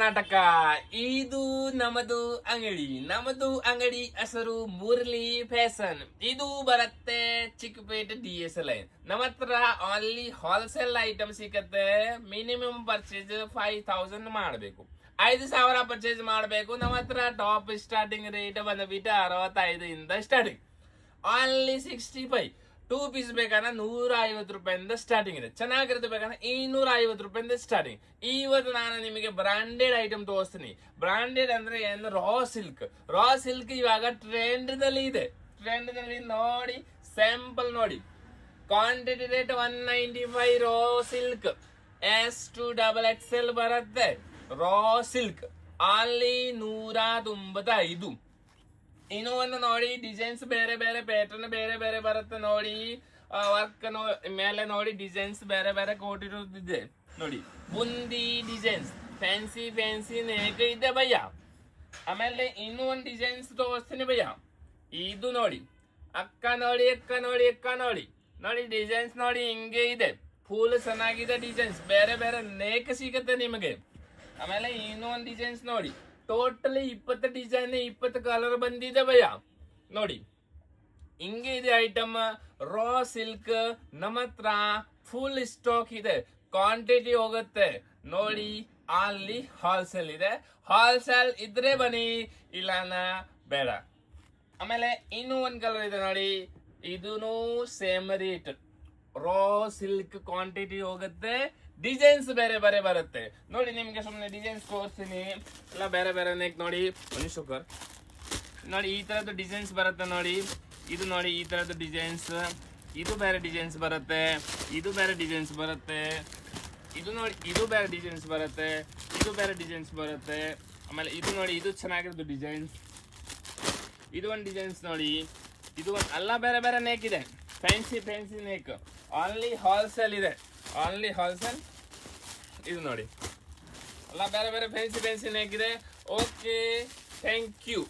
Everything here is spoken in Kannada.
ಕರ್ನಾಟಕ. ಇದು ನಮ್ಮದು ಅಂಗಡಿ ಹೆಸರು ಮುರಳಿ ಫ್ಯಾಷನ್. ಇದು ಬರುತ್ತೆ ಚಿಕ್ಕಪೇಟೆ DSLI. ನಮ್ಮ ಹತ್ರ ಓನ್ಲಿ ಹೋಲ್ಸೇಲ್ ಐಟಮ್ ಸಿಕ್ಕತ್ತೆ. ಮಿನಿಮಮ್ ಪರ್ಚೇಸ್ 5000 ಮಾಡಬೇಕು, 5000 ಪರ್ಚೇಸ್ ಮಾಡಬೇಕು. ನಮ್ಮ ಹತ್ರ ಟಾಪ್ ಸ್ಟಾರ್ಟಿಂಗ್ ರೇಟ್ ಬಂದ್ಬಿಟ್ಟು 65 ಇಂದ ಸ್ಟಾರ್ಟಿಂಗ್. ಓನ್ಲಿ 65. 2 ಪೀಸ್ ಬೇಕಾದ್ರೆ 150 ರೂಪಾಯಿಂದ ಸ್ಟಾರ್ಟಿಂಗ್ ಇದೆ. ಚೆನ್ನಾಗಿರುತ್ತೆ ಬೇಕಾದ್ರೆ 250 ರೂಪಾಯಿಂದ ಸ್ಟಾರ್ಟಿಂಗ್. ಇವತ್ತು ನಾನು ನಿಮಗೆ ಬ್ರಾಂಡೆಡ್ ಐಟಮ್ ತೋರಿಸ್ತೀನಿ. ಬ್ರಾಂಡೆಡ್ ಅಂದ್ರೆ ಏನು? ರಾ ಸಿಲ್ಕ್ ಇವಾಗ ಟ್ರೆಂಡ್ ದಲ್ಲಿ ಇದೆ. ಟ್ರೆಂಡ್ ನಲ್ಲಿ ನೋಡಿ, ಸ್ಯಾಂಪಲ್ ನೋಡಿ. Quantity rate 195. Raw silk S2XXL ಬರುತ್ತೆ. ರಾ ಸಿಲ್ಕ್ ಅಲ್ಲಿ 195. ಇನ್ನು ಒಂದು ನೋಡಿ, ಡಿಸೈನ್ಸ್ ಬೇರೆ ಬೇರೆ, ಪ್ಯಾಟರ್ನ್ ಬೇರೆ ಬೇರೆ ಬರುತ್ತೆ ನೋಡಿ. ವರ್ಕ್ ಮೇಲೆ ನೋಡಿ, ಡಿಸೈನ್ಸ್ ಬೇರೆ ಬೇರೆ ಕೊಟ್ಟಿರೋದಿದೆ ನೋಡಿ. ಬುಂದಿ ಡಿಸೈನ್ಸ್, ಫ್ಯಾನ್ಸಿ ನೇಕ್ ಇದೆ ಭಯ್ಯ. ಆಮೇಲೆ ಇನ್ನೂ ಒಂದು ಡಿಸೈನ್ಸ್ ತೋರಿಸ್ತೀನಿ ಭಯ್ಯ. ಇದು ನೋಡಿ, ಅಕ್ಕ ನೋಡಿ ಡಿಸೈನ್ಸ್ ನೋಡಿ, ಹಿಂಗೆ ಇದೆ. ಫುಲ್ ಚೆನ್ನಾಗಿದೆ ಡಿಸೈನ್ಸ್. ಬೇರೆ ಬೇರೆ ನೇಕ್ ಸಿಗುತ್ತೆ ನಿಮಗೆ. ಆಮೇಲೆ ಇನ್ನೂ ಒಂದು ಡಿಸೈನ್ಸ್ ನೋಡಿ, ಟೋಟಲಿ 20 ಡಿಸೈನ್, 20 ಕಲರ್ ಬಂದಿದೆ ಭಯ್ಯ ನೋಡಿ. ಹಿಂಗೆ ಇದೆ ಐಟಮ್. ರಾ ಸಿಲ್ಕ್ ನಮ್ಮ ಹತ್ರ ಫುಲ್ ಸ್ಟಾಕ್ ಇದೆ. ಕ್ವಾಂಟಿಟಿ ಹೋಗುತ್ತೆ ನೋಡಿ. ಅಲ್ಲಿ ಹೋಲ್ಸೇಲ್ ಇದೆ. ಹೋಲ್ಸೇಲ್ ಇದ್ರೆ ಬನ್ನಿ, ಇಲ್ಲಾನ ಬೇಡ. ಆಮೇಲೆ ಇನ್ನೂ ಒಂದು ಕಲರ್ ಇದೆ ನೋಡಿ, ಇದೂ same rate. Raw silk quantity ಹೋಗುತ್ತೆ. ಡಿಸೈನ್ಸ್ ಬೇರೆ ಬೇರೆ ಬರುತ್ತೆ ನೋಡಿ. ನಿಮ್ಗೆ ಸುಮ್ಮನೆ ಡಿಸೈನ್ಸ್ ತೋರಿಸ್ತೀನಿ. ಎಲ್ಲ ಬೇರೆ ಬೇರೆ ನೆಕ್ ನೋಡಿ. ಶುಗರ್ ನೋಡಿ, ಈ ತರದ್ದು ಡಿಸೈನ್ಸ್ ಬರುತ್ತೆ ನೋಡಿ. ಇದು ನೋಡಿ, ಈ ತರದ್ದು ಡಿಸೈನ್ಸ್. ಇದು ಬೇರೆ ಡಿಸೈನ್ಸ್ ಬರುತ್ತೆ, ಇದು ಬೇರೆ ಡಿಸೈನ್ಸ್ ಬರುತ್ತೆ. ಇದು ನೋಡಿ, ಇದು ಬೇರೆ ಡಿಸೈನ್ಸ್ ಬರುತ್ತೆ, ಇದು ಬೇರೆ ಡಿಸೈನ್ಸ್ ಬರುತ್ತೆ. ಆಮೇಲೆ ಇದು ನೋಡಿ, ಇದು ಚೆನ್ನಾಗಿರೋದು ಡಿಸೈನ್ಸ್. ಇದು ಒಂದು ಡಿಸೈನ್ಸ್ ನೋಡಿ. ಇದು ಒಂದು ಎಲ್ಲ ಬೇರೆ ಬೇರೆ ನೇಕ್ ಇದೆ. Fancy neck. ಓನ್ಲಿ ಹೋಲ್ಸೇಲ್ ಇದೆ, ಓನ್ಲಿ ಹೋಲ್ಸೇಲ್. ಇದು ನೋಡಿ, ಎಲ್ಲ ಬೇರೆ ಬೇರೆ ಫ್ಯಾನ್ಸಿ ನೇಕ್ ಇದೆ. Okay, thank you.